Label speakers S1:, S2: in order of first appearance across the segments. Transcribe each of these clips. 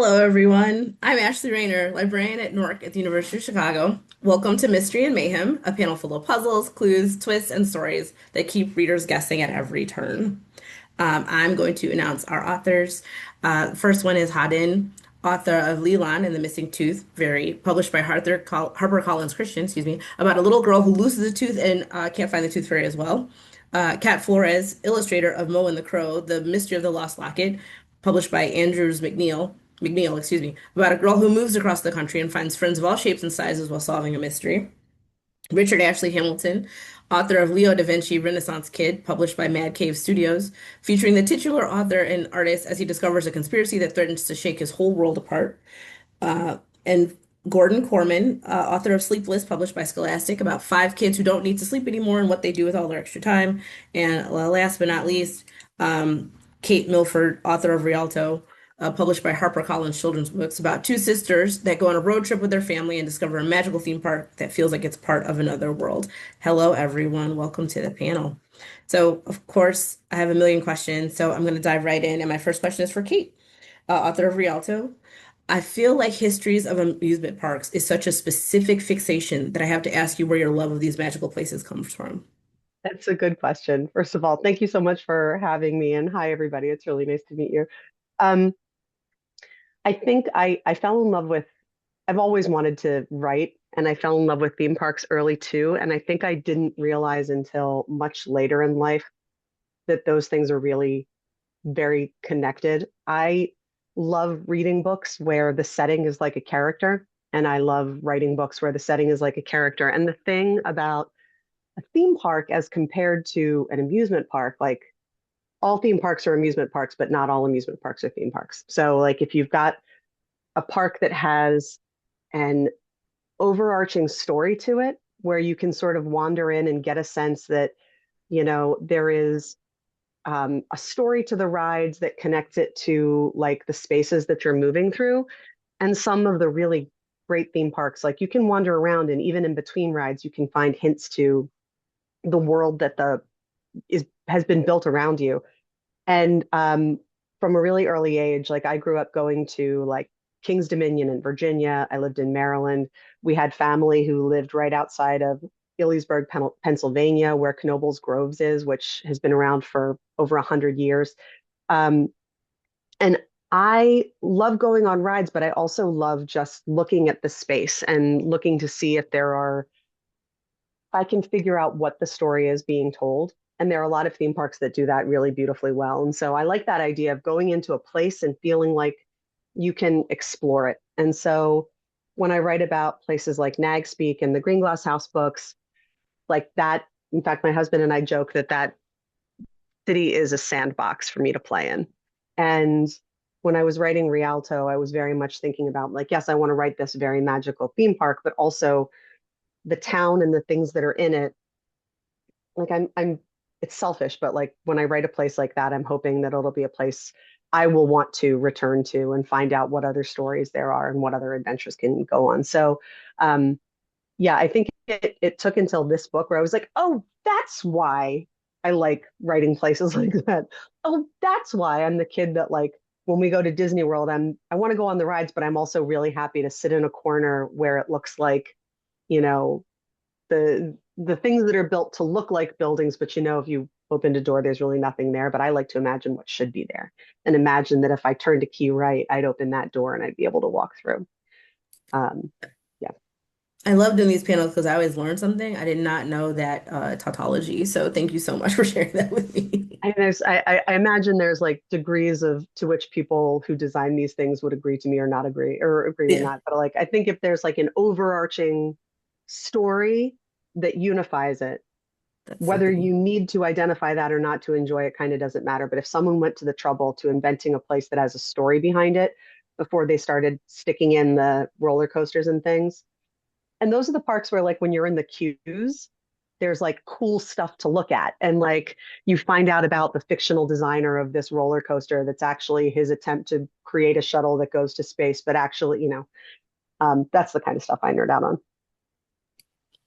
S1: Hello, everyone. I'm Ashley Rayner, librarian at NORC at the University of Chicago. Welcome to Mystery and Mayhem, a panel full of puzzles, clues, twists, and stories that keep readers guessing at every turn. I'm going to announce our authors. First one is Dinh, author of Ly-Lan and the Missing Tooth, published by HarperCollins Christian, about a little girl who loses a tooth and can't find the tooth fairy as well. Kat Flores, illustrator of Mo and the Crow, The Mystery of the Lost Locket, published by McMeel, about a girl who moves across the country and finds friends of all shapes and sizes while solving a mystery. Richard Ashley Hamilton, author of Leo da Vinci Renaissance Kid, published by Mad Cave Studios, featuring the titular author and artist as he discovers a conspiracy that threatens to shake his whole world apart. And Gordon Korman, author of Sleepless, published by Scholastic, about five kids who don't need to sleep anymore and what they do with all their extra time. And last but not least, Kate Milford, author of Rialto, published by HarperCollins Children's Books, about two sisters that go on a road trip with their family and discover a magical theme park that feels like it's part of another world. Hello, everyone. Welcome to the panel. So, of course, I have a million questions, so I'm going to dive right in. And my first question is for Kate, author of Rialto. I feel like histories of amusement parks is such a specific fixation that I have to ask you where your love of these magical places comes from.
S2: That's a good question. First of all, thank you so much for having me, and hi everybody. It's really nice to meet you. Um, I think I fell in love with, I've always wanted to write, and I fell in love with theme parks early too. And I think I didn't realize until much later in life that those things are really very connected. I love reading books where the setting is like a character, and I love writing books where the setting is like a character. And the thing about a theme park as compared to an amusement park, like all theme parks are amusement parks, but not all amusement parks are theme parks. So, like, if you've got a park that has an overarching story to it, where you can sort of wander in and get a sense that, there is a story to the rides that connects it to like the spaces that you're moving through. And some of the really great theme parks, like you can wander around and even in between rides, you can find hints to the world that the is has been built around you. And from a really early age, like I grew up going to like King's Dominion in Virginia. I lived in Maryland. We had family who lived right outside of Ellisburg, Pennsylvania, where Knoebels Groves is, which has been around for over 100 years. Um, and I love going on rides, but I also love just looking at the space and looking to see if I can figure out what the story is being told. And there are a lot of theme parks that do that really beautifully well. And so I like that idea of going into a place and feeling like you can explore it. And so when I write about places like Nagspeak and the Green Glass House books, like that, in fact, my husband and I joke that that city is a sandbox for me to play in. And when I was writing Rialto, I was very much thinking about like, yes, I want to write this very magical theme park, but also the town and the things that are in it. Like it's selfish, but like when I write a place like that, I'm hoping that it'll be a place I will want to return to and find out what other stories there are and what other adventures can go on. So, yeah, I think it took until this book where I was like, oh, that's why I like writing places like that. Oh, that's why I'm the kid that like when we go to Disney World, I want to go on the rides, but I'm also really happy to sit in a corner where it looks like, you know, the the things that are built to look like buildings, but if you opened a door, there's really nothing there. But I like to imagine what should be there and imagine that if I turned a key right, I'd open that door and I'd be able to walk through. Um, yeah.
S1: I love doing these panels because I always learn something. I did not know that tautology. So thank you so much for sharing that with me.
S2: And I imagine there's like degrees of to which people who design these things would agree to me or not agree or agree or
S1: Yeah,
S2: not. But like I think if there's like an overarching story that unifies it,
S1: that's so
S2: whether
S1: cool.
S2: you need to identify that or not to enjoy it kind of doesn't matter. But if someone went to the trouble to inventing a place that has a story behind it before they started sticking in the roller coasters and things, and those are the parks where like when you're in the queues, there's like cool stuff to look at. And like you find out about the fictional designer of this roller coaster that's actually his attempt to create a shuttle that goes to space, but actually, that's the kind of stuff I nerd out on.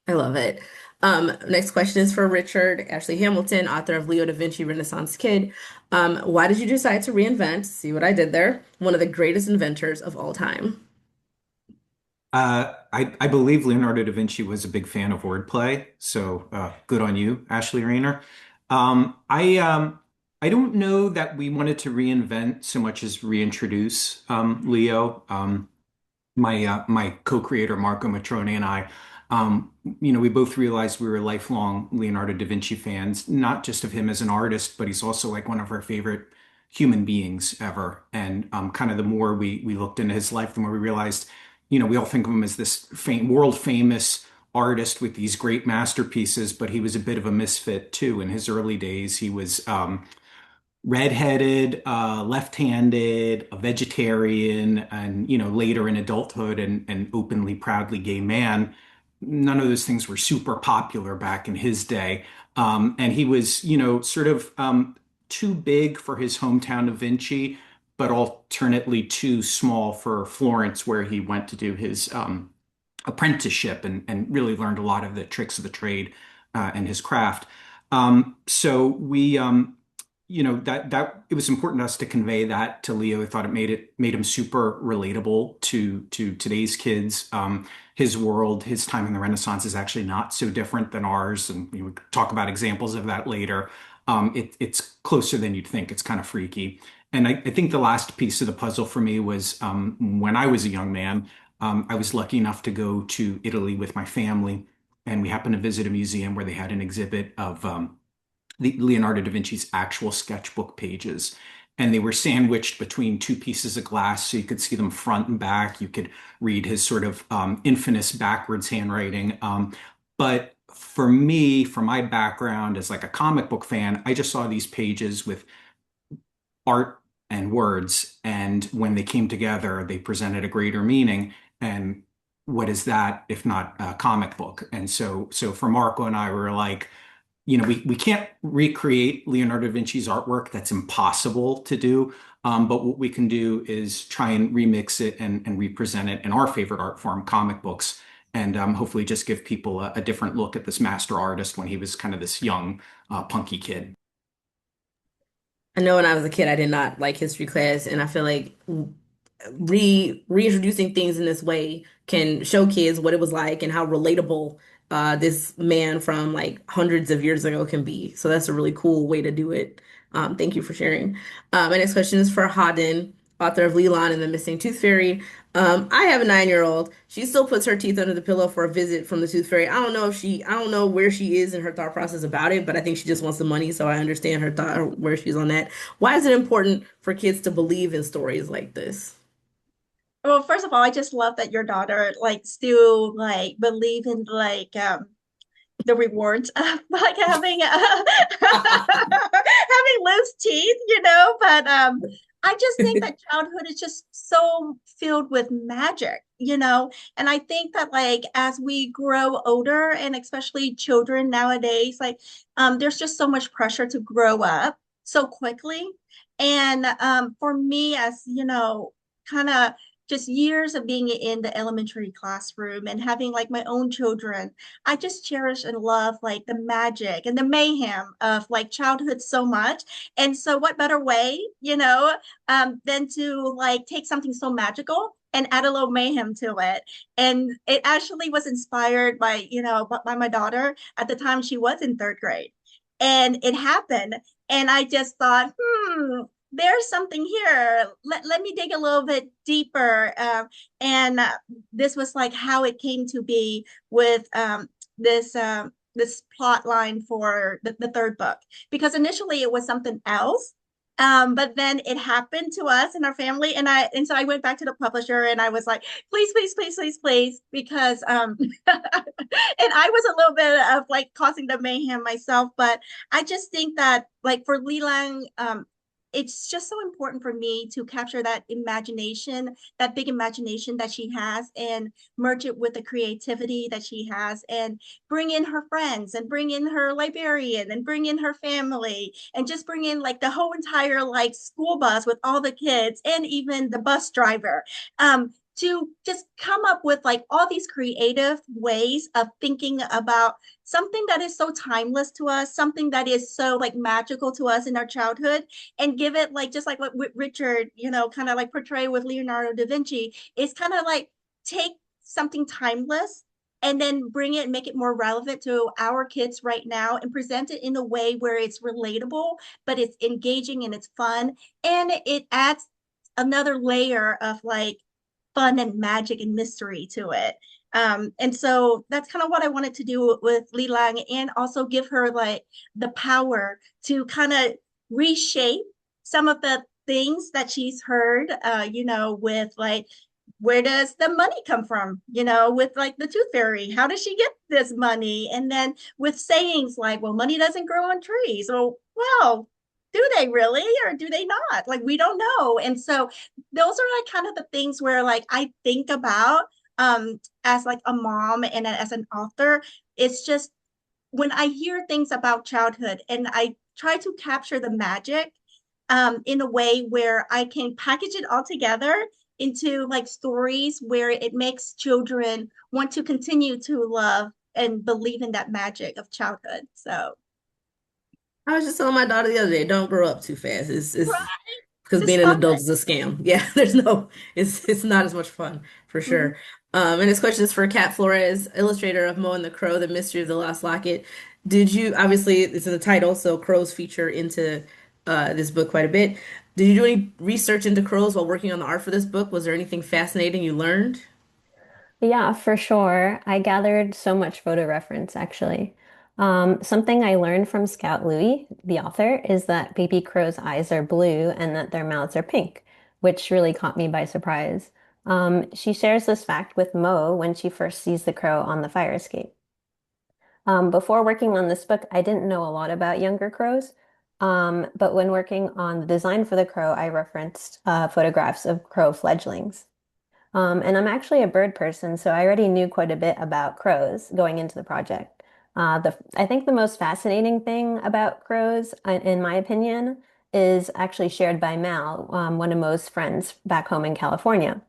S1: I love it. Next question is for Richard Ashley Hamilton, author of Leo da Vinci Renaissance Kid. Why did you decide to reinvent, see what I did there, one of the greatest inventors of all time?
S3: I believe Leonardo da Vinci was a big fan of wordplay, so good on you, Ashley Rayner. I don't know that we wanted to reinvent so much as reintroduce Leo. My co-creator Marco Matrone and I, we both realized we were lifelong Leonardo da Vinci fans, not just of him as an artist, but he's also like one of our favorite human beings ever. And kind of the more we looked into his life, the more we realized, we all think of him as this world famous artist with these great masterpieces, but he was a bit of a misfit too. In his early days, he was redheaded, left-handed, a vegetarian, and later in adulthood, and an openly, proudly gay man. None of those things were super popular back in his day, and he was, sort of too big for his hometown of Vinci, but alternately too small for Florence, where he went to do his apprenticeship and really learned a lot of the tricks of the trade and his craft. So we that it was important to us to convey that to Leo. I thought it made him super relatable to today's kids. His world, his time in the Renaissance is actually not so different than ours, and we would talk about examples of that later. It's closer than you'd think. It's kind of freaky. And I think the last piece of the puzzle for me was when I was a young man. I was lucky enough to go to Italy with my family, and we happened to visit a museum where they had an exhibit of the Leonardo da Vinci's actual sketchbook pages. And they were sandwiched between two pieces of glass, so you could see them front and back. You could read his sort of infamous backwards handwriting. But for me, for my background as like a comic book fan, I just saw these pages with art and words. And when they came together, they presented a greater meaning. And what is that if not a comic book? And so for Marco and I, we were like, we can't recreate Leonardo da Vinci's artwork. That's impossible to do. But what we can do is try and remix it and represent it in our favorite art form, comic books, and hopefully just give people a different look at this master artist when he was kind of this young, punky kid.
S1: I know when I was a kid, I did not like history class, and I feel like reintroducing things in this way can show kids what it was like and how relatable this man from like hundreds of years ago can be. So that's a really cool way to do it. Thank you for sharing. My next question is for Hadden, author of Ly-Lan and the Missing Tooth Fairy. I have a 9-year-old. She still puts her teeth under the pillow for a visit from the Tooth Fairy. I don't know where she is in her thought process about it, but I think she just wants the money. So I understand her thought, where she's on that. Why is it important for kids to believe in stories like this?
S4: Well, first of all, I just love that your daughter like still like believe in like the rewards of like having having loose teeth, But I just think that childhood is just so filled with magic. And I think that like as we grow older, and especially children nowadays, like there's just so much pressure to grow up so quickly. And for me, as kind of just years of being in the elementary classroom and having like my own children, I just cherish and love like the magic and the mayhem of like childhood so much. And so, what better way, than to like take something so magical and add a little mayhem to it. And it actually was inspired by, by my daughter. At the time, she was in third grade. And it happened. And I just thought, there's something here. Let me dig a little bit deeper. And this was like how it came to be with this plot line for the third book, because initially it was something else. But then it happened to us in our family, and so I went back to the publisher and I was like, please, please, please, please, please, because and I was a little bit of like causing the mayhem myself, but I just think that like for Ly-Lan, it's just so important for me to capture that imagination, that big imagination that she has, and merge it with the creativity that she has, and bring in her friends, and bring in her librarian, and bring in her family, and just bring in like the whole entire like school bus with all the kids, and even the bus driver. To just come up with like all these creative ways of thinking about something that is so timeless to us, something that is so like magical to us in our childhood, and give it like just like what Richard, kind of like portray with Leonardo da Vinci, is kind of like take something timeless and then bring it and make it more relevant to our kids right now, and present it in a way where it's relatable, but it's engaging and it's fun, and it adds another layer of like fun and magic and mystery to it. And so that's kind of what I wanted to do with Ly-Lan, and also give her like the power to kind of reshape some of the things that she's heard, with like, where does the money come from? With like the tooth fairy, how does she get this money? And then with sayings like, well, money doesn't grow on trees. Well, do they really, or do they not? Like, we don't know. And so those are like kind of the things where like I think about as like a mom and as an author. It's just when I hear things about childhood and I try to capture the magic in a way where I can package it all together into like stories where it makes children want to continue to love and believe in that magic of childhood. So,
S1: I was just telling my daughter the other day, don't grow up too fast. It's
S4: right,
S1: because
S4: just
S1: being an
S4: love
S1: adult
S4: it.
S1: is a scam. Yeah, there's no, it's not as much fun for
S4: Mm-hmm.
S1: sure. And this question is for Kat Flores, illustrator of Mo and the Crow, The Mystery of the Lost Locket. Did you, obviously it's in the title, so crows feature into this book quite a bit. Did you do any research into crows while working on the art for this book? Was there anything fascinating you learned?
S5: Yeah, for sure. I gathered so much photo reference actually. Something I learned from Scout Louis, the author, is that baby crow's eyes are blue and that their mouths are pink, which really caught me by surprise. She shares this fact with Mo when she first sees the crow on the fire escape. Before working on this book, I didn't know a lot about younger crows. But when working on the design for the crow, I referenced photographs of crow fledglings. And I'm actually a bird person, so I already knew quite a bit about crows going into the project. I think the most fascinating thing about crows, in my opinion, is actually shared by Mal, one of Mo's friends back home in California.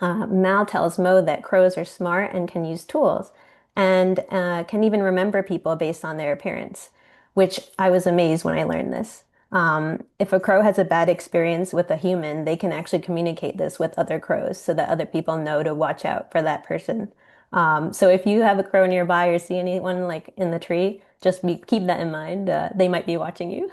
S5: Mal tells Mo that crows are smart and can use tools and can even remember people based on their appearance, which I was amazed when I learned this. If a crow has a bad experience with a human, they can actually communicate this with other crows so that other people know to watch out for that person. So if you have a crow nearby or see anyone like in the tree, keep that in mind. They might be watching you.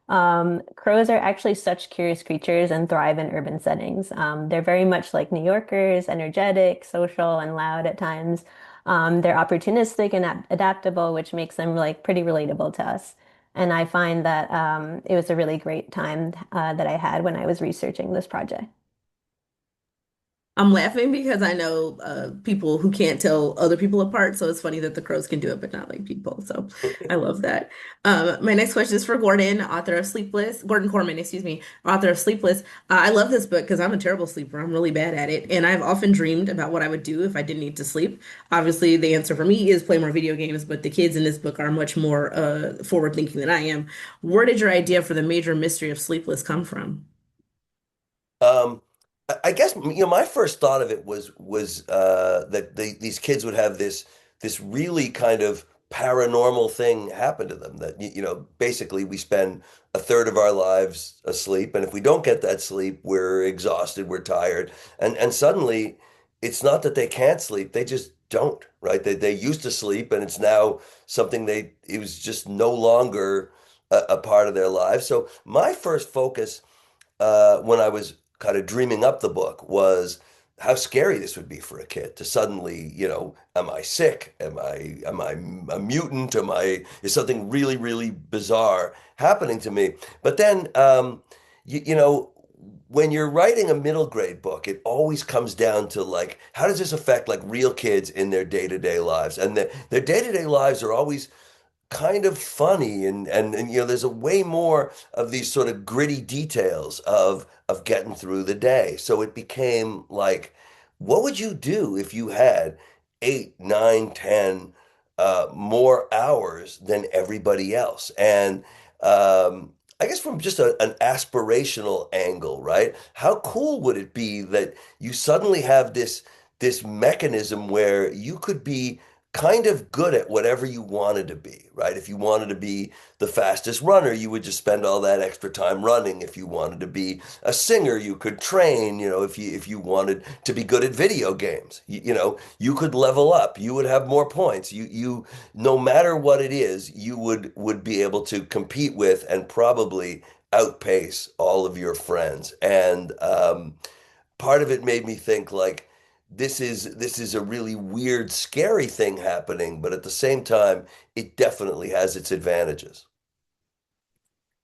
S5: Crows are actually such curious creatures and thrive in urban settings. They're very much like New Yorkers, energetic, social, and loud at times. They're opportunistic and adaptable, which makes them like pretty relatable to us. And I find that it was a really great time that I had when I was researching this project.
S1: I'm laughing because I know people who can't tell other people apart, so it's funny that the crows can do it, but not like people. So I love that. My next question is for Gordon, author of Sleepless, Gordon Korman, excuse me, author of Sleepless. I love this book because I'm a terrible sleeper. I'm really bad at it, and I've often dreamed about what I would do if I didn't need to sleep. Obviously, the answer for me is play more video games, but the kids in this book are much more forward thinking than I am. Where did your idea for the major mystery of Sleepless come from?
S6: Um, I guess my first thought of it was that these kids would have this really kind of paranormal thing happen to them that basically we spend a third of our lives asleep, and if we don't get that sleep, we're exhausted, we're tired, and suddenly it's not that they can't sleep, they just don't, right? They used to sleep, and it's now something it was just no longer a part of their lives. So my first focus when I was kind of dreaming up the book was how scary this would be for a kid to suddenly, am I sick? Am I a mutant? Is something really, really bizarre happening to me? But then, when you're writing a middle grade book, it always comes down to like, how does this affect like real kids in their day-to-day lives? And their day-to-day lives are always kind of funny, and there's a way more of these sort of gritty details of getting through the day. So it became like, what would you do if you had 8, 9, 10 more hours than everybody else? And I guess from just an aspirational angle, right? How cool would it be that you suddenly have this mechanism where you could be kind of good at whatever you wanted to be, right? If you wanted to be the fastest runner, you would just spend all that extra time running. If you wanted to be a singer, you could train. If you wanted to be good at video games, you could level up. You would have more points. You no matter what it is, you would be able to compete with and probably outpace all of your friends. And part of it made me think like this is a really weird, scary thing happening, but at the same time, it definitely has its advantages.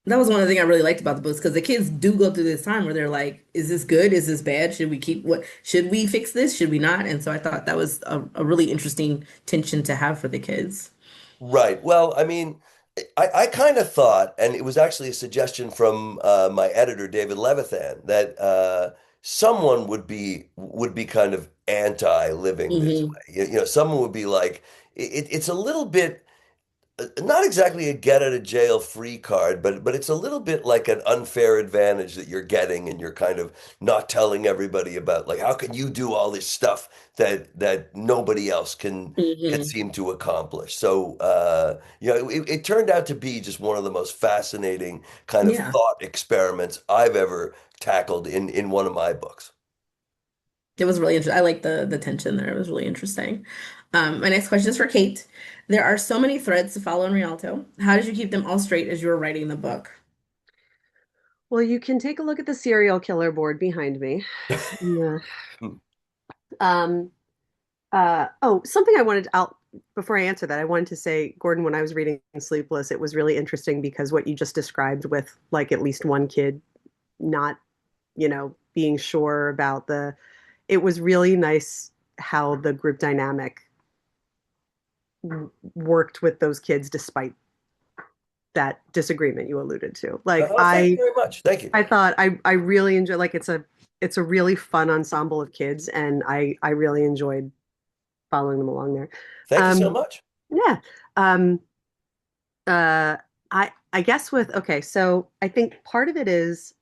S1: That was one of the things I really liked about the books because the kids do go through this time where they're like, is this good? Is this bad? Should we keep what? Should we fix this? Should we not? And so I thought that was a really interesting tension to have for the kids.
S6: Right. Well, I mean, I kind of thought, and it was actually a suggestion from my editor, David Levithan, that someone would be kind of anti-living this
S1: Hmm.
S6: way. Someone would be like, it's a little bit not exactly a get out of jail free card, but it's a little bit like an unfair advantage that you're getting, and you're kind of not telling everybody about like how can you do all this stuff that nobody else can
S1: Hmm.
S6: seem to accomplish. So it turned out to be just one of the most fascinating kind of
S1: Yeah,
S6: thought experiments I've ever tackled in one of my books.
S1: it was really interesting. I like the tension there. It was really interesting. My next question is for Kate. There are so many threads to follow in Rialto. How did you keep them all straight as you were writing the book?
S2: Well, you can take a look at the serial killer board behind me. Yeah. Um, Something I wanted out before I answer that, I wanted to say, Gordon, when I was reading Sleepless, it was really interesting because what you just described with like at least one kid not, being sure about it was really nice how the group dynamic worked with those kids despite that disagreement you alluded to. Like
S6: Oh, thank you very much. Thank you.
S2: I thought I really enjoy like it's a really fun ensemble of kids and I really enjoyed following them along there.
S6: Thank you so
S2: Um,
S6: much.
S2: yeah. Um, uh, I guess with okay, so I think part of it is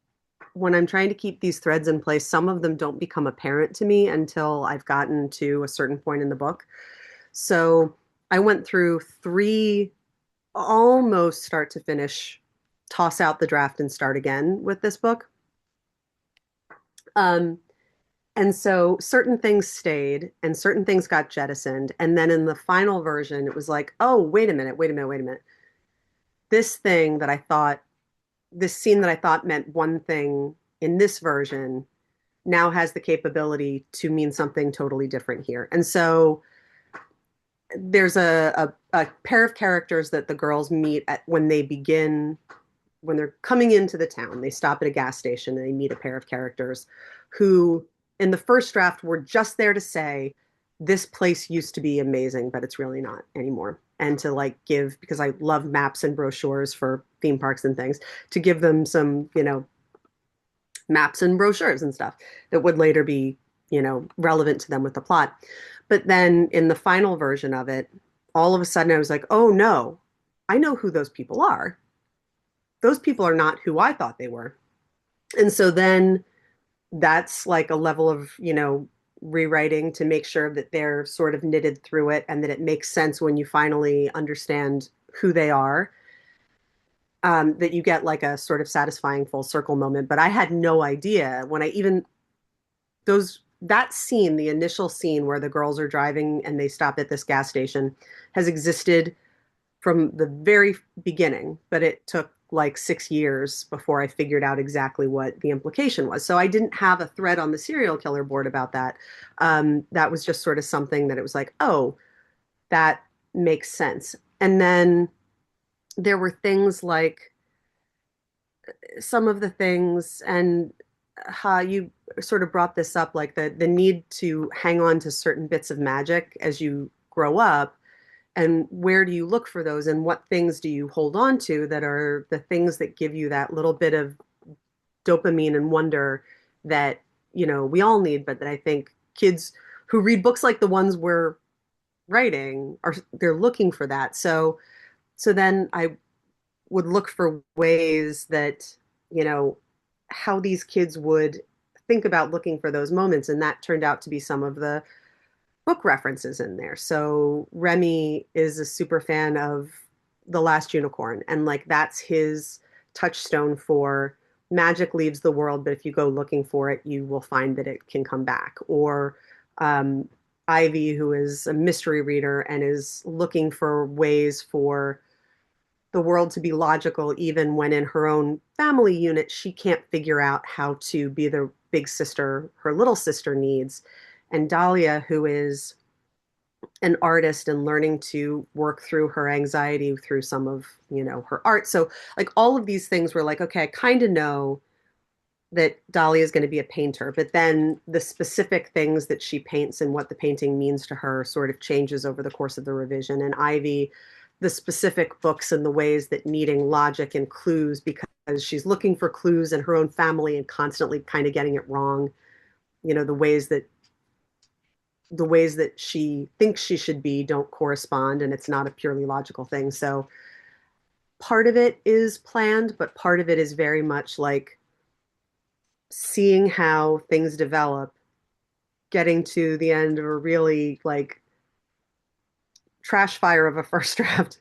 S2: when I'm trying to keep these threads in place, some of them don't become apparent to me until I've gotten to a certain point in the book. So I went through three almost start to finish, toss out the draft and start again with this book. Um, and so certain things stayed and certain things got jettisoned. And then in the final version, it was like, oh, wait a minute, wait a minute, wait a minute. This thing that I thought, this scene that I thought meant one thing in this version now has the capability to mean something totally different here. And so there's a pair of characters that the girls meet at when they begin when they're coming into the town. They stop at a gas station and they meet a pair of characters who in the first draft were just there to say this place used to be amazing but it's really not anymore, and to like give, because I love maps and brochures for theme parks and things, to give them some maps and brochures and stuff that would later be relevant to them with the plot. But then in the final version of it, all of a sudden I was like, oh no, I know who those people are. Those people are not who I thought they were. And so then that's like a level of, rewriting to make sure that they're sort of knitted through it and that it makes sense when you finally understand who they are. That you get like a sort of satisfying full circle moment. But I had no idea when I even that scene, the initial scene where the girls are driving and they stop at this gas station, has existed from the very beginning, but it took like 6 years before I figured out exactly what the implication was. So I didn't have a thread on the serial killer board about that. That was just sort of something that it was like, oh, that makes sense. And then there were things like some of the things, and how you sort of brought this up, like the need to hang on to certain bits of magic as you grow up, and where do you look for those, and what things do you hold on to that are the things that give you that little bit of dopamine and wonder that, we all need, but that I think kids who read books like the ones we're writing they're looking for that. So then I would look for ways that, how these kids would think about looking for those moments. And that turned out to be some of the book references in there. So Remy is a super fan of The Last Unicorn, and like that's his touchstone for magic leaves the world, but if you go looking for it, you will find that it can come back. Or Ivy, who is a mystery reader and is looking for ways for the world to be logical, even when in her own family unit, she can't figure out how to be the big sister her little sister needs. And Dahlia, who is an artist and learning to work through her anxiety through some of, her art. So like all of these things were like, okay, I kind of know that Dahlia is going to be a painter, but then the specific things that she paints and what the painting means to her sort of changes over the course of the revision. And Ivy, the specific books and the ways that needing logic and clues, because she's looking for clues in her own family and constantly kind of getting it wrong, the ways that she thinks she should be don't correspond, and it's not a purely logical thing. So part of it is planned, but part of it is very much like seeing how things develop, getting to the end of a really like trash fire of a first draft,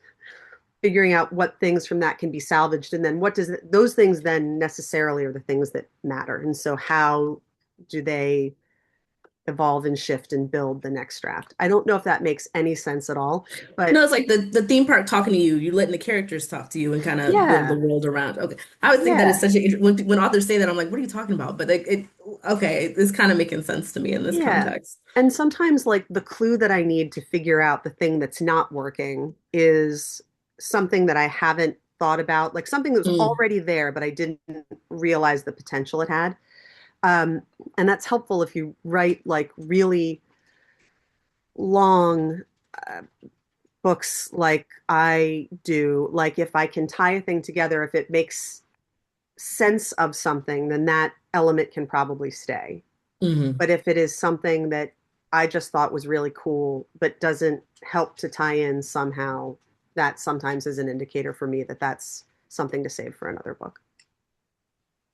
S2: figuring out what things from that can be salvaged, and then those things then necessarily are the things that matter. And so how do they evolve and shift and build the next draft? I don't know if that makes any sense at all, but
S1: No, it's like the theme park talking to you. You're letting the characters talk to you and kind of build the
S2: yeah,
S1: world around. Okay, I would think that is
S2: yeah,
S1: such a when authors say that, I'm like, what are you talking about? But okay, it's kind of making sense to me in this
S2: yeah.
S1: context.
S2: And sometimes like the clue that I need to figure out the thing that's not working is something that I haven't thought about, like something that was
S1: Mm.
S2: already there, but I didn't realize the potential it had. Um, and that's helpful if you write like really long uh, books like I do. Like if I can tie a thing together, if it makes sense of something, then that element can probably stay.
S1: Hmm.
S2: But if it is something that I just thought was really cool, but doesn't help to tie in somehow, that sometimes is an indicator for me that that's something to save for another book.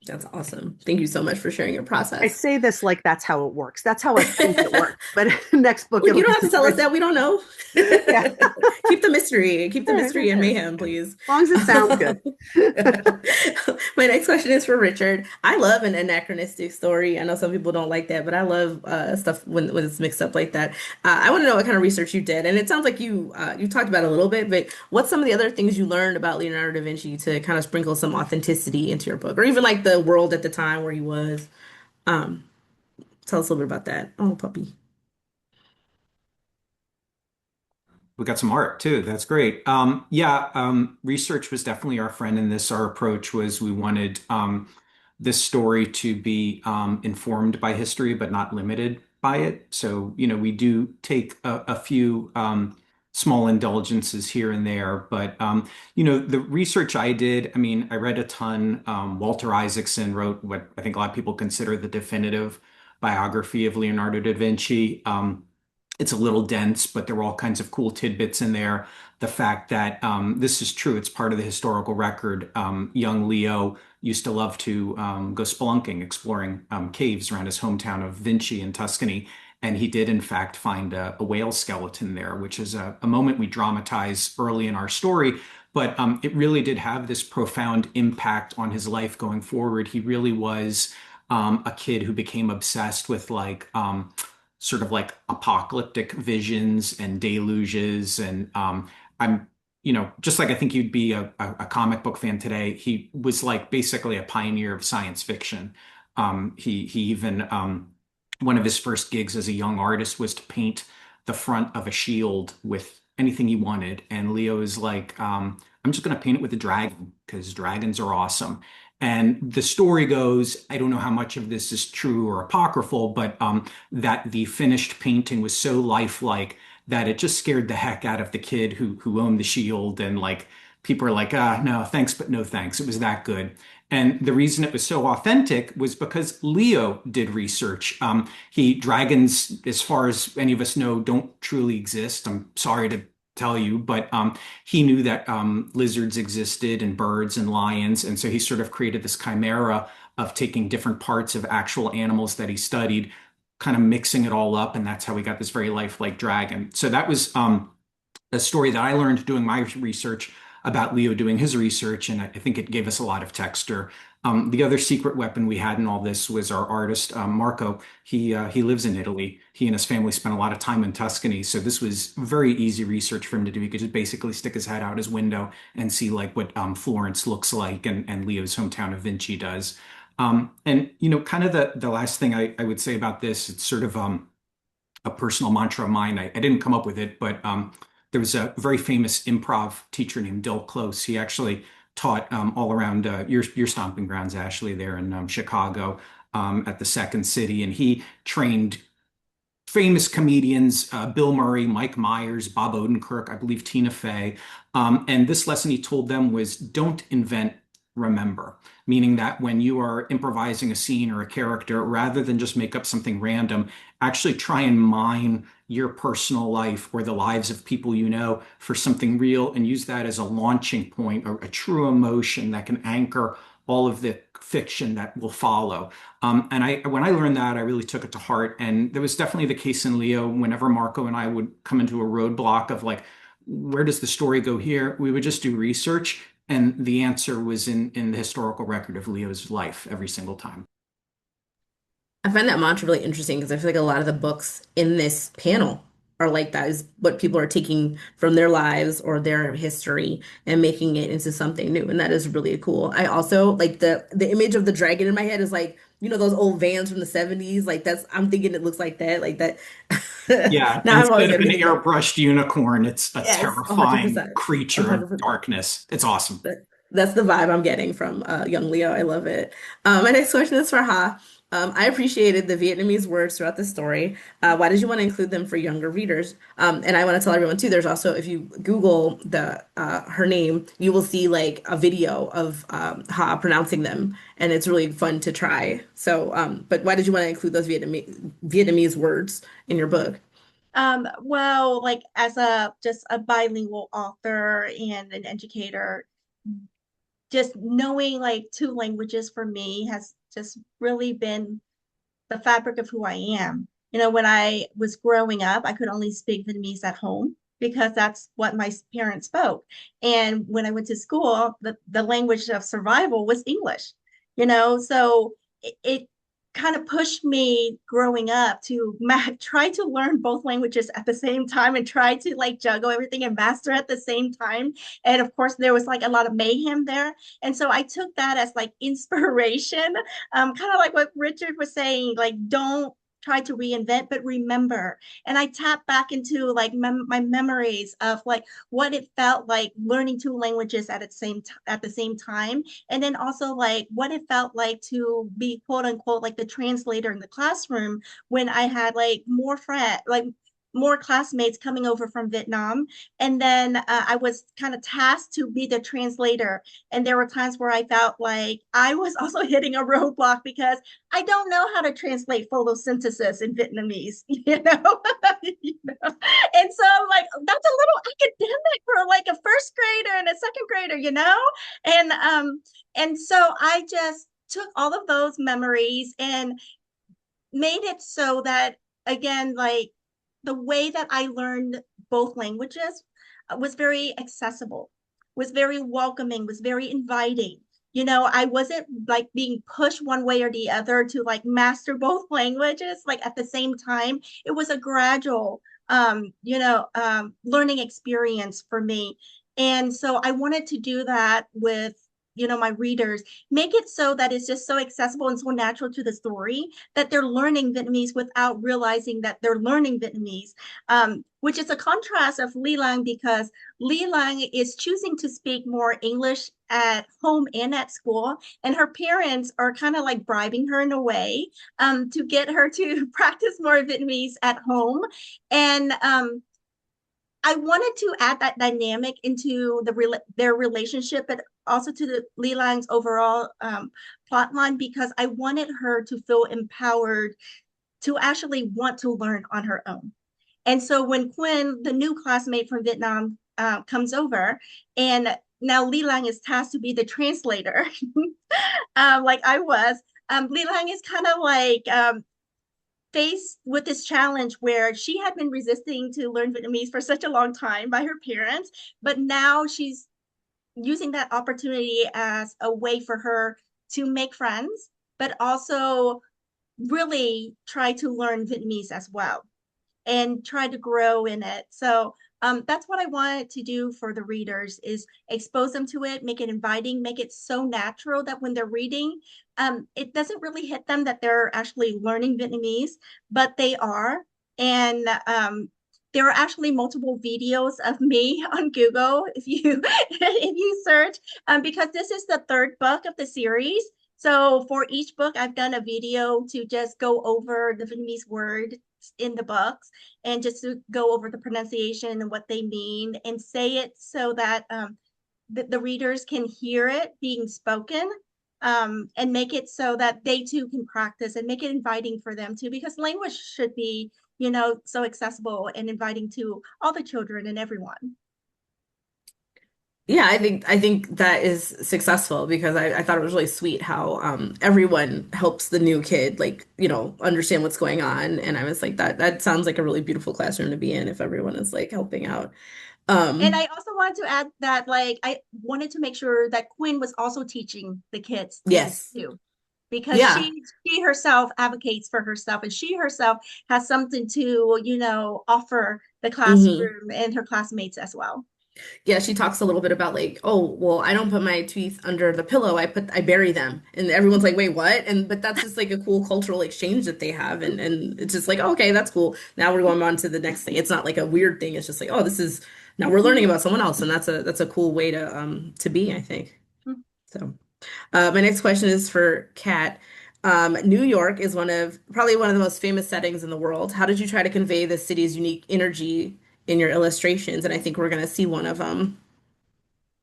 S1: That's awesome. Thank you so much for sharing your
S2: I
S1: process.
S2: say this like that's how it works. That's how I think it works. But next book,
S1: Well,
S2: it'll
S1: you
S2: be
S1: don't have to tell us
S2: different.
S1: that. We don't know.
S2: Yeah.
S1: Keep the mystery. Keep the
S2: Sure, sure,
S1: mystery and
S2: sure.
S1: mayhem, please.
S2: As long as it sounds good.
S1: My next question is for Richard. I love an anachronistic story. I know some people don't like that, but I love stuff when it's mixed up like that. I want to know what kind of research you did, and it sounds like you talked about it a little bit, but what's some of the other things you learned about Leonardo da Vinci to kind of sprinkle some authenticity into your book, or even like the world at the time where he was? Um, Tell us a little bit about that. Oh, puppy.
S3: We got some art too. That's great. Yeah, research was definitely our friend in this. Our approach was we wanted this story to be informed by history, but not limited by it. So, we do take a few small indulgences here and there. But, the research I did, I mean, I read a ton. Walter Isaacson wrote what I think a lot of people consider the definitive biography of Leonardo da Vinci. It's a little dense, but there were all kinds of cool tidbits in there. The fact that this is true, it's part of the historical record. Young Leo used to love to go spelunking, exploring caves around his hometown of Vinci in Tuscany. And he did, in fact, find a whale skeleton there, which is a moment we dramatize early in our story. But it really did have this profound impact on his life going forward. He really was a kid who became obsessed with sort of like apocalyptic visions and deluges. And I'm, just like I think you'd be a comic book fan today, he was like basically a pioneer of science fiction. He even one of his first gigs as a young artist was to paint the front of a shield with anything he wanted. And Leo is like, I'm just going to paint it with a dragon because dragons are awesome. And the story goes, I don't know how much of this is true or apocryphal, but that the finished painting was so lifelike that it just scared the heck out of the kid who owned the shield. And like people are like, no, thanks, but no thanks. It was that good. And the reason it was so authentic was because Leo did research. Dragons, as far as any of us know, don't truly exist. I'm sorry to tell you, but he knew that lizards existed and birds and lions. And so he sort of created this chimera of taking different parts of actual animals that he studied, kind of mixing it all up. And that's how we got this very lifelike dragon. So that was a story that I learned doing my research about Leo doing his research, and I think it gave us a lot of texture. The other secret weapon we had in all this was our artist, Marco. He lives in Italy. He and his family spent a lot of time in Tuscany, so this was very easy research for him to do. He could just basically stick his head out his window and see like what Florence looks like, and Leo's hometown of Vinci does. And kind of the last thing I would say about this, it's sort of a personal mantra of mine. I didn't come up with it, but there was a very famous improv teacher named Dill Close. He actually taught all around your stomping grounds, Ashley, there in Chicago at the Second City, and he trained famous comedians, Bill Murray, Mike Myers, Bob Odenkirk, I believe Tina Fey. And this lesson he told them was don't invent, remember. Meaning that when you are improvising a scene or a character, rather than just make up something random, actually try and mine your personal life or the lives of people you know for something real and use that as a launching point or a true emotion that can anchor all of the fiction that will follow. When I learned that, I really took it to heart. And there was definitely the case in Leo. Whenever Marco and I would come into a roadblock of like, where does the story go here? We would just do research. And the answer was in the historical record of Leo's life every single time.
S1: I find that mantra really interesting because I feel like a lot of the books in this panel are like that is what people are taking from their lives or their history and making it into something new. And that is really cool. I also like the image of the dragon in my head is like, those old vans from the 70s. Like I'm thinking it looks like that. Like that.
S3: Yeah,
S1: Now I'm always
S3: instead of
S1: gonna
S3: an
S1: be thinking,
S3: airbrushed unicorn, it's a
S1: yes,
S3: terrifying
S1: 100%.
S3: creature of
S1: 100%.
S3: darkness. It's awesome.
S1: That's the vibe I'm getting from young Leo. I love it. My next question is for Ha. I appreciated the Vietnamese words throughout the story. Why did you want to include them for younger readers? And I want to tell everyone too, there's also, if you Google her name, you will see like a video of Ha pronouncing them, and it's really fun to try. So, but why did you want to include those Vietnamese words in your book?
S4: Well, like as just a bilingual author and an educator, just knowing like two languages for me has just really been the fabric of who I am. When I was growing up, I could only speak Vietnamese at home because that's what my parents spoke. And when I went to school, the language of survival was English. So it kind of pushed me growing up to try to learn both languages at the same time and try to like juggle everything and master at the same time. And of course, there was like a lot of mayhem there. And so I took that as like inspiration, kind of like what Richard was saying, like, don't try to reinvent, but remember. And I tap back into like my memories of like what it felt like learning two languages at the same time, and then also like what it felt like to be quote unquote like the translator in the classroom when I had like more classmates coming over from Vietnam. And then I was kind of tasked to be the translator. And there were times where I felt like I was also hitting a roadblock because I don't know how to translate photosynthesis in Vietnamese, you know? You know? And so I'm like, that's a little academic for like a first grader and a second grader. And so I just took all of those memories and made it so that again, like the way that I learned both languages was very accessible, was very welcoming, was very inviting. You know, I wasn't like being pushed one way or the other to like master both languages like at the same time. It was a gradual learning experience for me. And so I wanted to do that with my readers, make it so that it's just so accessible and so natural to the story that they're learning Vietnamese without realizing that they're learning Vietnamese, which is a contrast of Ly-Lan because Ly-Lan is choosing to speak more English at home and at school, and her parents are kind of like bribing her in a way to get her to practice more Vietnamese at home. And I wanted to add that dynamic into their relationship, but also to the Ly-Lan's overall plot line because I wanted her to feel empowered to actually want to learn on her own. And so when Quinn, the new classmate from Vietnam, comes over, and now Ly-Lan is tasked to be the translator, like I was, Ly-Lan is kind of like faced with this challenge where she had been resisting to learn Vietnamese for such a long time by her parents, but now she's using that opportunity as a way for her to make friends, but also really try to learn Vietnamese as well and try to grow in it. So that's what I wanted to do for the readers is expose them to it, make it inviting, make it so natural that when they're reading, it doesn't really hit them that they're actually learning Vietnamese, but they are. And there are actually multiple videos of me on Google if you if you search, because this is the third book of the series. So for each book, I've done a video to just go over the Vietnamese word in the books and just to go over the pronunciation and what they mean and say it so that the readers can hear it being spoken, and make it so that they too can practice and make it inviting for them too, because language should be, so accessible and inviting to all the children and everyone.
S1: Yeah, I think that is successful because I thought it was really sweet how everyone helps the new kid like, understand what's going on. And I was like that sounds like a really beautiful classroom to be in if everyone is like helping out.
S4: And I
S1: Um
S4: also wanted to add that like I wanted to make sure that Quinn was also teaching the kids things
S1: yes.
S4: too, because
S1: Yeah.
S4: she herself advocates for herself and she herself has something to, offer the
S1: Hmm.
S4: classroom and her classmates as well.
S1: Yeah, she talks a little bit about like, oh, well, I don't put my teeth under the pillow. I bury them. And everyone's like, wait, what? And but that's just like a cool cultural exchange that they have. And it's just like, oh, okay, that's cool. Now we're going on to the next thing. It's not like a weird thing. It's just like, oh, this is now we're learning about someone else. And that's a cool way to be, I think. So my next question is for Kat. New York is probably one of the most famous settings in the world. How did you try to convey the city's unique energy in your illustrations? And I think we're going to see one of them.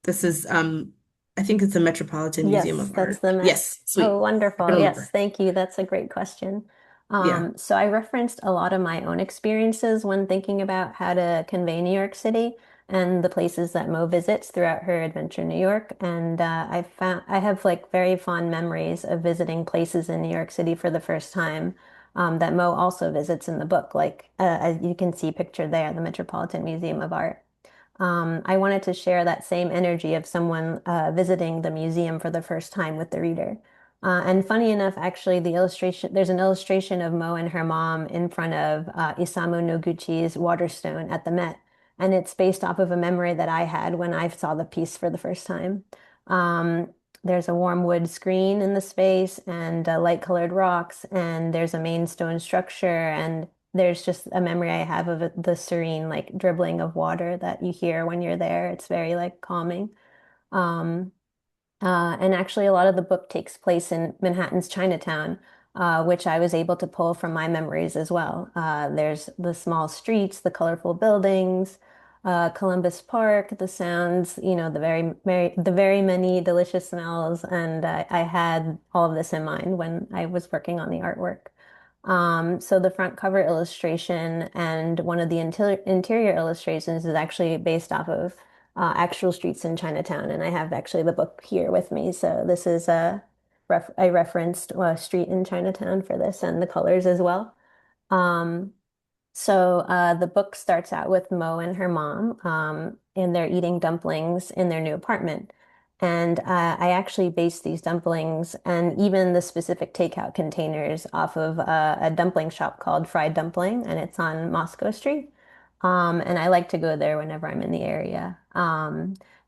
S1: This is I think it's the Metropolitan Museum
S5: Yes,
S1: of
S5: that's
S1: Art.
S5: the Met.
S1: Yes,
S5: Oh,
S1: sweet. I
S5: wonderful.
S1: can
S5: Yes,
S1: remember.
S5: thank you. That's a great question.
S1: Yeah.
S5: So I referenced a lot of my own experiences when thinking about how to convey New York City and the places that Mo visits throughout her adventure in New York. And I have like very fond memories of visiting places in New York City for the first time, that Mo also visits in the book. Like as you can see pictured there, the Metropolitan Museum of Art. I wanted to share that same energy of someone visiting the museum for the first time with the reader. And funny enough, actually, there's an illustration of Mo and her mom in front of Isamu Noguchi's Waterstone at the Met. And it's based off of a memory that I had when I saw the piece for the first time. Um, there's a warm wood screen in the space and light-colored rocks, and there's a main stone structure, and there's just a memory I have of the serene like dribbling of water that you hear when you're there. It's very like calming. Um, and actually, a lot of the book takes place in Manhattan's Chinatown, which I was able to pull from my memories as well. There's the small streets, the colorful buildings, Columbus Park, the sounds, the very many delicious smells, and I had all of this in mind when I was working on the artwork. So the front cover illustration and one of the interior illustrations is actually based off of actual streets in Chinatown, and I have actually the book here with me. So this is I referenced a street in Chinatown for this and the colors as well. Um, so the book starts out with Mo and her mom, and they're eating dumplings in their new apartment. And I actually based these dumplings and even the specific takeout containers off of a dumpling shop called Fried Dumpling, and it's on Moscow Street. And I like to go there whenever I'm in the area.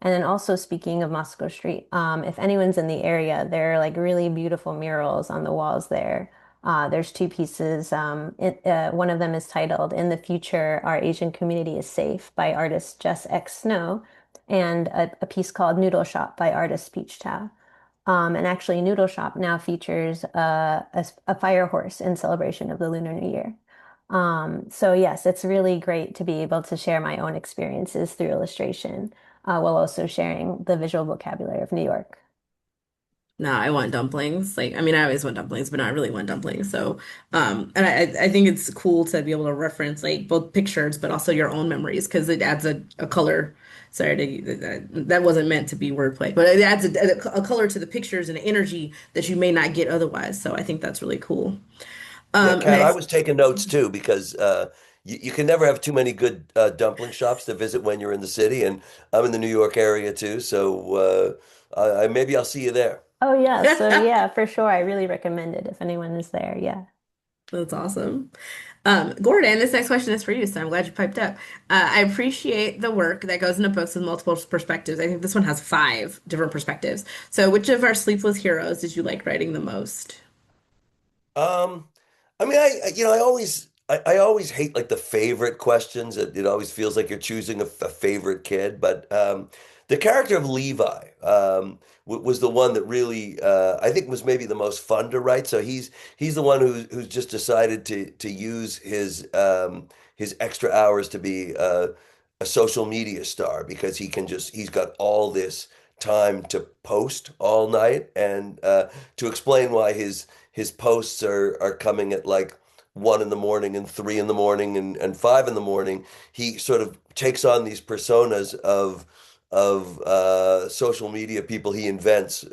S5: And then also speaking of Moscow Street, if anyone's in the area, there are like really beautiful murals on the walls there. There's two pieces. One of them is titled "In the Future, Our Asian Community is Safe" by artist Jess X Snow, and a piece called "Noodle Shop" by artist Peach Chow. And actually, Noodle Shop now features a fire horse in celebration of the Lunar New Year. So yes, it's really great to be able to share my own experiences through illustration, while also sharing the visual vocabulary of New York.
S1: No, I want dumplings. Like, I mean, I always want dumplings, but no, I really want dumplings. So, and I think it's cool to be able to reference like both pictures, but also your own memories because it adds a color. Sorry, that wasn't meant to be wordplay, but it adds a color to the pictures and energy that you may not get otherwise. So I think that's really cool.
S6: Yeah,
S1: And
S6: Kat, I was taking notes too because you can never have too many good dumpling shops to visit when you're in the city, and I'm in the New York area too, so maybe I'll see you there.
S5: Oh yeah, so yeah, for sure. I really recommend it if anyone is there. Yeah.
S1: That's awesome. Gordon, this next question is for you, so I'm glad you piped up. I appreciate the work that goes into books with multiple perspectives. I think this one has five different perspectives. So, which of our sleepless heroes did you like writing the most?
S6: Um, I mean, I always hate like the favorite questions. It always feels like you're choosing a favorite kid. But the character of Levi was the one that really I think was maybe the most fun to write. So he's the one who's just decided to use his extra hours to be a social media star because he's got all this time to post all night and to explain why his posts are coming at like 1 in the morning and 3 in the morning and 5 in the morning. He sort of takes on these personas of social media people he invents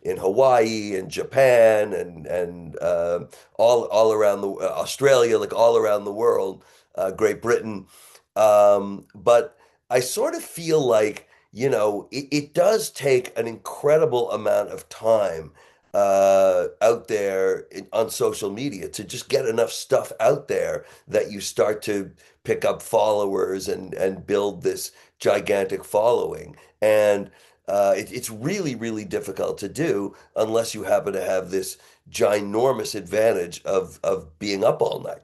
S6: in Hawaii and Japan and all around the Australia, like all around the world, Great Britain. But I sort of feel like, it does take an incredible amount of time out there on social media to just get enough stuff out there that you start to pick up followers and build this gigantic following. And it's really, really difficult to do unless you happen to have this ginormous advantage of being up all night.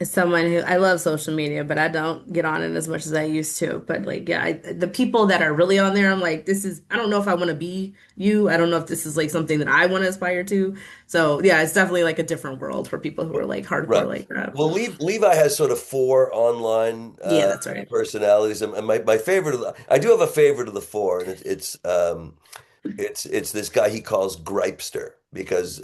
S1: As someone who I love social media, but I don't get on it as much as I used to. But like, yeah, the people that are really on there, I'm like, I don't know if I want to be you. I don't know if this is like something that I want to aspire to. So yeah, it's definitely like a different world for people who are like hardcore
S6: Right.
S1: like that.
S6: Well, Levi has sort of four online
S1: Yeah, that's right.
S6: personalities, and my favorite I do have a favorite of the four, and it's this guy he calls Gripester because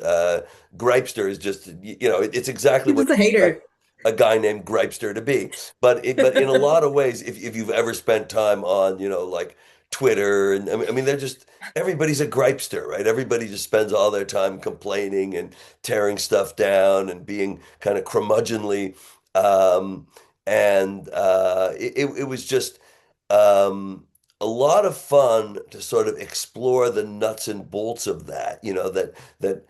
S6: Gripester is just it's exactly
S1: He's
S6: what
S1: just a
S6: you
S1: hater.
S6: expect a guy named Gripester to be. But in a lot of ways, if you've ever spent time on like Twitter and I mean they're just everybody's a Gripester, right? Everybody just spends all their time complaining and tearing stuff down and being kind of curmudgeonly. Um, and it was just a lot of fun to sort of explore the nuts and bolts of that, that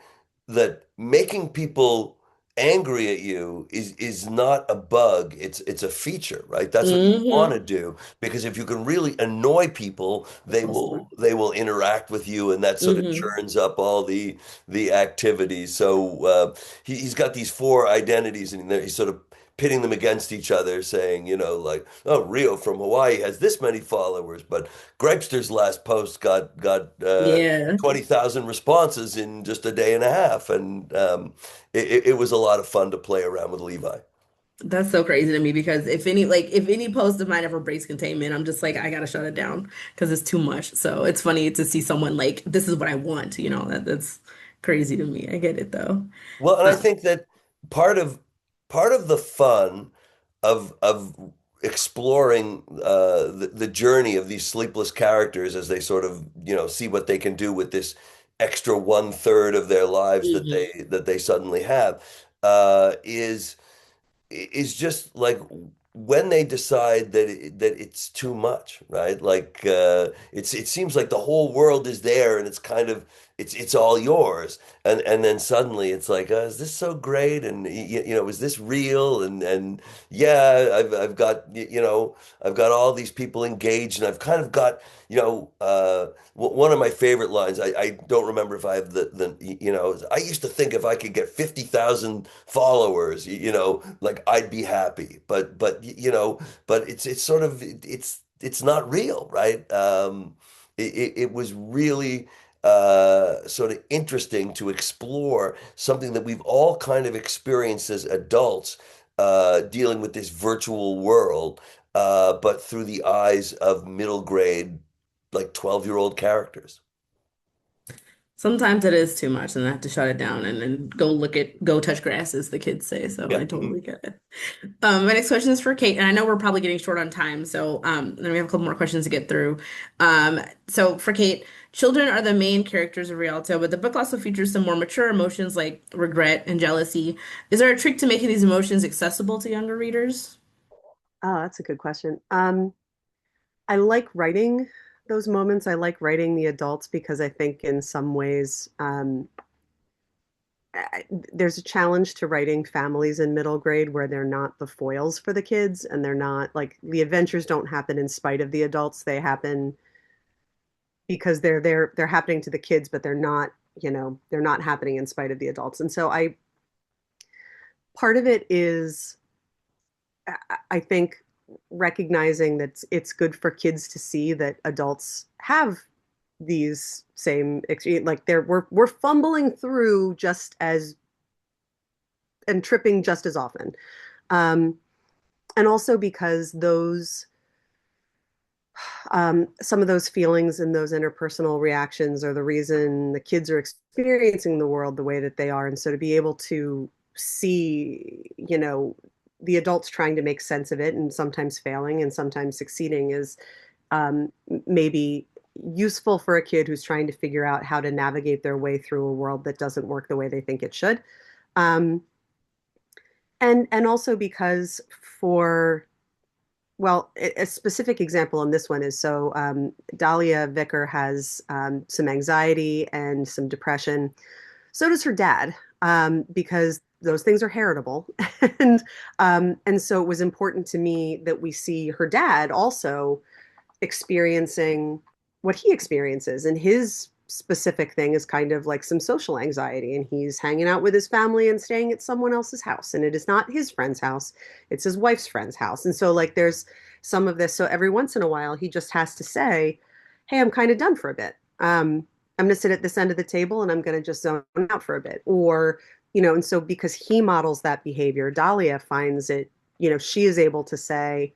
S6: that making people angry at you is not a bug, it's a feature, right? That's what you want
S1: Hmm.
S6: to do because if you can really annoy people, they will interact with you and that sort of
S1: Hmm.
S6: churns up all the activities. So he's got these four identities and he's sort of pitting them against each other, saying, like, oh, Rio from Hawaii has this many followers, but Gripester's last post got
S1: Yeah.
S6: 20,000 responses in just a day and a half, and it was a lot of fun to play around with Levi.
S1: That's so crazy to me because if any post of mine ever breaks containment, I'm just like I gotta shut it down because it's too much. So it's funny to see someone like this is what I want, that's crazy to me. I get it though.
S6: Well, and I
S1: Um,
S6: think that part of part of the fun of exploring the journey of these sleepless characters as they sort of see what they can do with this extra 1/3 of their lives that
S1: mhm.
S6: they suddenly have. is just like when they decide that that it's too much, right? Like it seems like the whole world is there and it's kind of it's all yours, and then suddenly it's like, is this so great? And is this real? And yeah, I've got I've got all these people engaged, and I've kind of got one of my favorite lines. I don't remember if I have I used to think if I could get 50,000 followers, like I'd be happy. But it's sort of it's not real, right? It was really sort of interesting to explore something that we've all kind of experienced as adults, dealing with this virtual world, but through the eyes of middle grade, like 12-year-old characters.
S1: Sometimes it is too much, and I have to shut it down and then go touch grass, as the kids say. So
S6: Yeah.
S1: I totally get it. My next question is for Kate, and I know we're probably getting short on time, so then we have a couple more questions to get through. So for Kate, children are the main characters of Rialto, but the book also features some more mature emotions like regret and jealousy. Is there a trick to making these emotions accessible to younger readers?
S2: Oh, that's a good question. I like writing those moments. I like writing the adults because I think in some ways there's a challenge to writing families in middle grade where they're not the foils for the kids and they're not like the adventures don't happen in spite of the adults. They happen because they're happening to the kids, but they're not happening in spite of the adults. And so I part of it is I think recognizing that it's good for kids to see that adults have these same like we're fumbling through just as and tripping just as often. Um, and also because those some of those feelings and those interpersonal reactions are the reason the kids are experiencing the world the way that they are. And so to be able to see, the adults trying to make sense of it and sometimes failing and sometimes succeeding is maybe useful for a kid who's trying to figure out how to navigate their way through a world that doesn't work the way they think it should. Um, and also because for well, a specific example on this one is so Dahlia Vicker has some anxiety and some depression. So does her dad, because those things are heritable, and so it was important to me that we see her dad also experiencing what he experiences, and his specific thing is kind of like some social anxiety, and he's hanging out with his family and staying at someone else's house, and it is not his friend's house, it's his wife's friend's house, and so like there's some of this. So every once in a while, he just has to say, "Hey, I'm kind of done for a bit. I'm going to sit at this end of the table and I'm going to just zone out for a bit." Or, and so because he models that behavior, Dahlia finds it, she is able to say,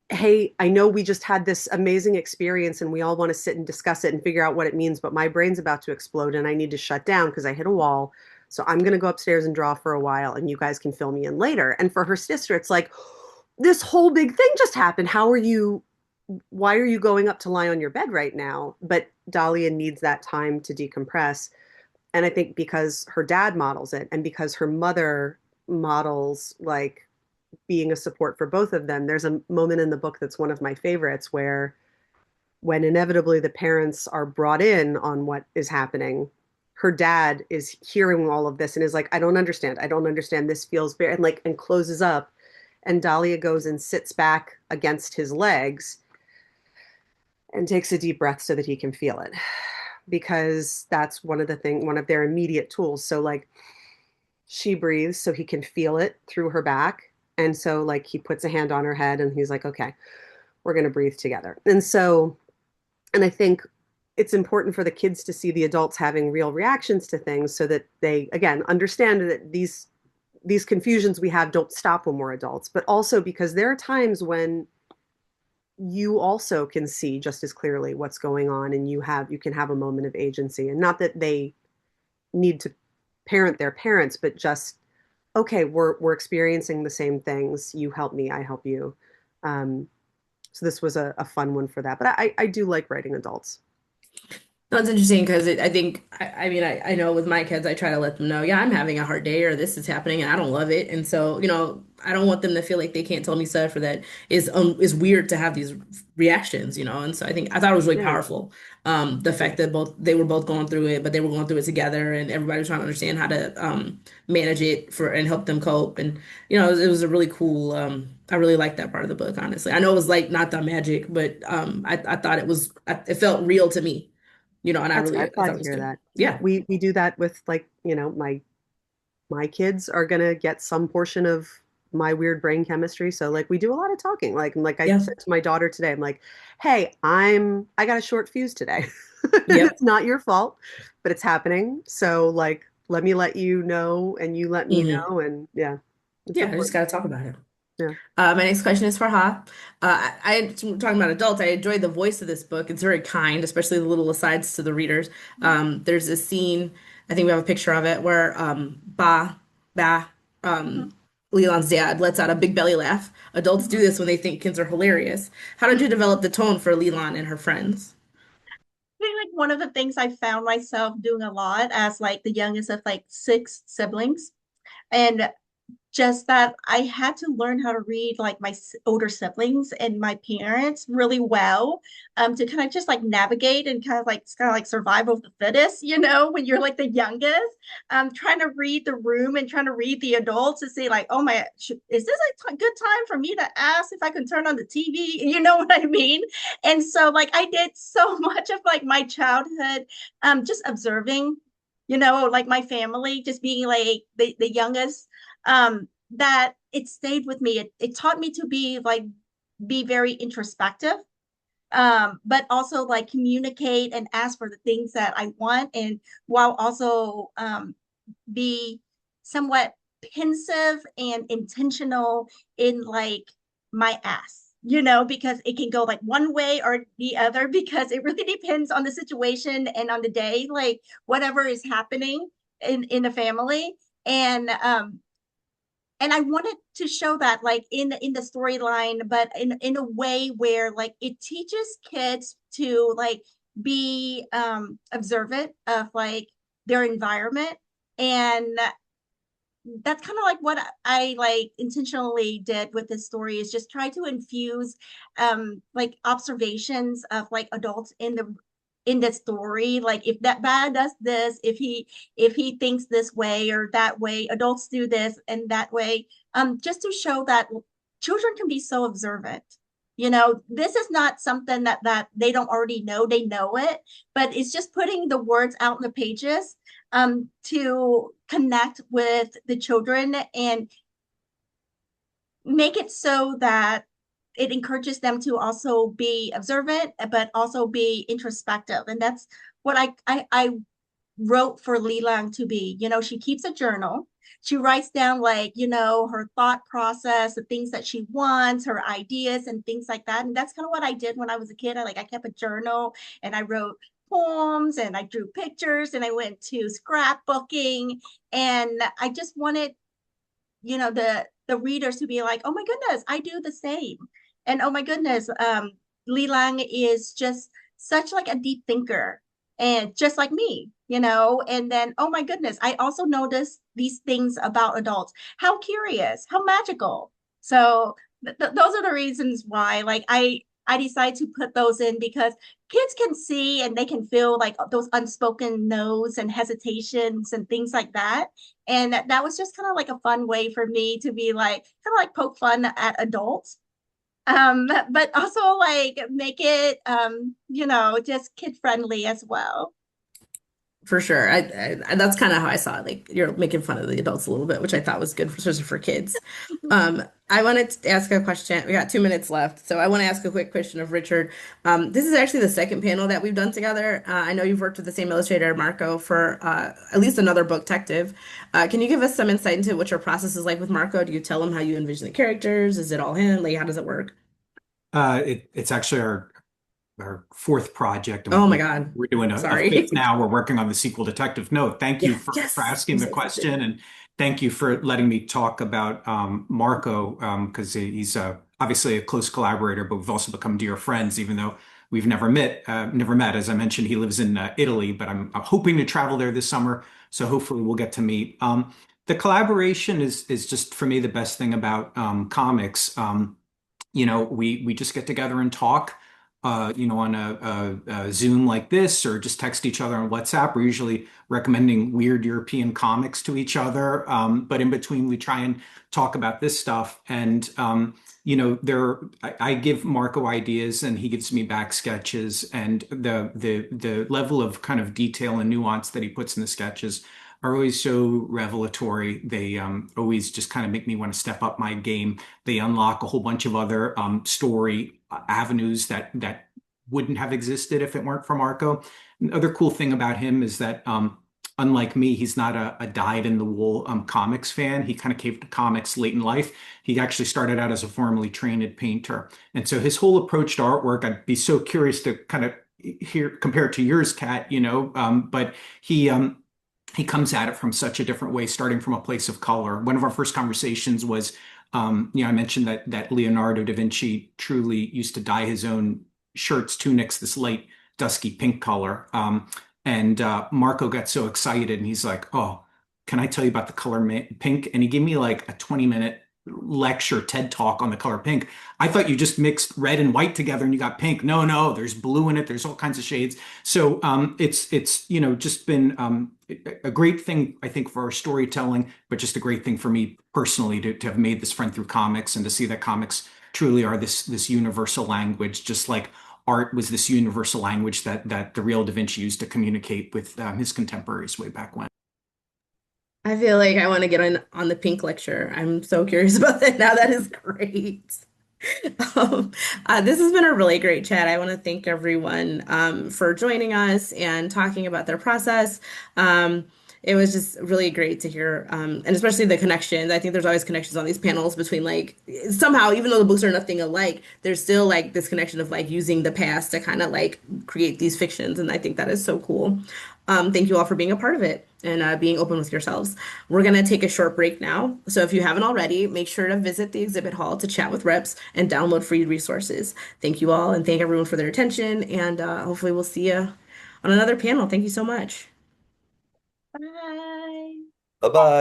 S2: "Hey, I know we just had this amazing experience and we all want to sit and discuss it and figure out what it means, but my brain's about to explode and I need to shut down because I hit a wall. So I'm going to go upstairs and draw for a while and you guys can fill me in later." And for her sister, it's like, this whole big thing just happened. Why are you going up to lie on your bed right now? But Dahlia needs that time to decompress. And I think because her dad models it and because her mother models like being a support for both of them, there's a moment in the book that's one of my favorites where when inevitably the parents are brought in on what is happening, her dad is hearing all of this and is like, "I don't understand. I don't understand. This feels very," and closes up. And Dahlia goes and sits back against his legs and takes a deep breath so that he can feel it. Because that's one of their immediate tools. So like she breathes so he can feel it through her back. And so like he puts a hand on her head and he's like, "Okay, we're going to breathe together." And I think it's important for the kids to see the adults having real reactions to things so that they, again, understand that these confusions we have don't stop when we're adults, but also because there are times when you also can see just as clearly what's going on and you can have a moment of agency, and not that they need to parent their parents, but just, okay, we're experiencing the same things. You help me, I help you. Um, so this was a fun one for that. But I do like writing adults.
S1: No, it's interesting because I think I mean I know with my kids I try to let them know, yeah, I'm having a hard day or this is happening and I don't love it. And so, I don't want them to feel like they can't tell me stuff or that is weird to have these reactions, And so I thought it was really
S2: Yeah,
S1: powerful. The
S2: yeah,
S1: fact that they were both going through it, but they were going through it together and everybody was trying to understand how to manage it for and help them cope. And it was a really cool I really liked that part of the book, honestly. I know it was like not the magic, but I thought it felt real to me. And
S2: I'm
S1: I
S2: glad
S1: thought it
S2: to
S1: was
S2: hear
S1: good.
S2: that.
S1: Yeah.
S2: We do that with like, my kids are gonna get some portion of my weird brain chemistry. So like we do a lot of talking. Like I
S1: Yeah.
S2: said to my daughter today, I'm like, hey, I got a short fuse today. And
S1: Yep.
S2: it's not your fault, but it's happening. So like let me let you know and you let me
S1: Hmm.
S2: know. And yeah, it's
S1: Yeah, I just
S2: important.
S1: got to talk about it.
S2: Yeah.
S1: My next question is for Ha. Talking about adults, I enjoyed the voice of this book. It's very kind, especially the little asides to the readers. There's a scene, I think we have a picture of it, where Ba,
S4: Mhm.
S1: um, Ly-Lan's dad lets out a big belly laugh. Adults do
S4: Mhm.
S1: this when they think kids are hilarious. How did you develop the tone for Ly-Lan and her friends?
S4: I think like one of the things I found myself doing a lot as like the youngest of like six siblings. And just that I had to learn how to read like my older siblings and my parents really well, to kind of just like navigate and kind of like survival of the fittest, when you're like the youngest, trying to read the room and trying to read the adults to see like, oh my, is this a good time for me to ask if I can turn on the TV? You know what I mean? And so like I did so much of like my childhood, just observing, like my family, just being like the youngest, that it stayed with me. It taught me to be very introspective, but also like communicate and ask for the things that I want, and while also be somewhat pensive and intentional in like my ask, because it can go like one way or the other because it really depends on the situation and on the day, like whatever is happening in the family. And I wanted to show that like in the storyline, but in a way where like it teaches kids to like be observant of like their environment. And that's kind of like what I like intentionally did with this story, is just try to infuse like observations of like adults in the story. Like if that bad does this, if he thinks this way or that way, adults do this and that way, just to show that children can be so observant. This is not something that they don't already know. They know it, but it's just putting the words out in the pages, to connect with the children and make it so that it encourages them to also be observant, but also be introspective. And that's what I wrote for Ly-Lan to be. She keeps a journal. She writes down like, her thought process, the things that she wants, her ideas and things like that. And that's kind of what I did when I was a kid. I kept a journal and I wrote poems and I drew pictures and I went to scrapbooking, and I just wanted, the readers to be like, oh my goodness, I do the same. And oh my goodness, Ly-Lan is just such like a deep thinker and just like me, and then oh my goodness, I also noticed these things about adults. How curious, how magical. So those are the reasons why like I decided to put those in, because kids can see and they can feel like those unspoken no's and hesitations and things like that. And that was just kind of like a fun way for me to be like kind of like poke fun at adults, but also like make it just kid friendly as well.
S1: For sure. That's kind of how I saw it. Like you're making fun of the adults a little bit, which I thought was good, especially for kids. I wanted to ask a question. We got 2 minutes left, so I want to ask a quick question of Richard. This is actually the second panel that we've done together. I know you've worked with the same illustrator, Marco, for at least another book, Detective. Can you give us some insight into what your process is like with Marco? Do you tell him how you envision the characters? Is it all him? Like, how does it work?
S3: It's actually our fourth project, and
S1: Oh my God.
S3: we're doing a
S1: Sorry.
S3: fifth now. We're working on the sequel, Detective. No, thank you
S1: Yeah,
S3: for
S1: yes. I'm
S3: asking the
S1: so excited.
S3: question, and thank you for letting me talk about Marco, because he's obviously a close collaborator, but we've also become dear friends, even though we've never met. As I mentioned, he lives in Italy, but I'm hoping to travel there this summer, so hopefully we'll get to meet. The collaboration is just for me the best thing about comics. We just get together and talk, on a Zoom like this, or just text each other on WhatsApp. We're usually recommending weird European comics to each other, but in between, we try and talk about this stuff. And I give Marco ideas, and he gives me back sketches, and the level of kind of detail and nuance that he puts in the sketches are always so revelatory. They always just kind of make me want to step up my game. They unlock a whole bunch of other story avenues that wouldn't have existed if it weren't for Marco. Another cool thing about him is that unlike me, he's not a dyed-in-the-wool comics fan. He kind of came to comics late in life. He actually started out as a formally trained painter, and so his whole approach to artwork, I'd be so curious to kind of hear compare it to yours, Kat. But he comes at it from such a different way, starting from a place of color. One of our first conversations was, I mentioned that Leonardo da Vinci truly used to dye his own shirts, tunics, this light, dusky pink color. And Marco got so excited, and he's like, "Oh, can I tell you about the color pink?" And he gave me like a 20-minute lecture, TED talk on the color pink. I thought you just mixed red and white together and you got pink. No, no, there's blue in it. There's all kinds of shades. So it's just been a great thing, I think, for our storytelling, but just a great thing for me personally to have made this friend through comics, and to see that comics truly are this universal language, just like art was this universal language that the real Da Vinci used to communicate with his contemporaries way back when.
S1: I feel like I want to get on the pink lecture. I'm so curious about that now. That is great. This has been a really great chat. I want to thank everyone for joining us and talking about their process. It was just really great to hear, and especially the connections. I think there's always connections on these panels between like somehow, even though the books are nothing alike, there's still like this connection of like using the past to kind of like create these fictions, and I think that is so cool. Thank you all for being a part of it and being open with yourselves. We're going to take a short break now. So if you haven't already, make sure to visit the exhibit hall to chat with reps and download free resources. Thank you all, and thank everyone for their attention. And hopefully, we'll see you on another panel. Thank you so much.
S4: Bye.
S6: Bye bye.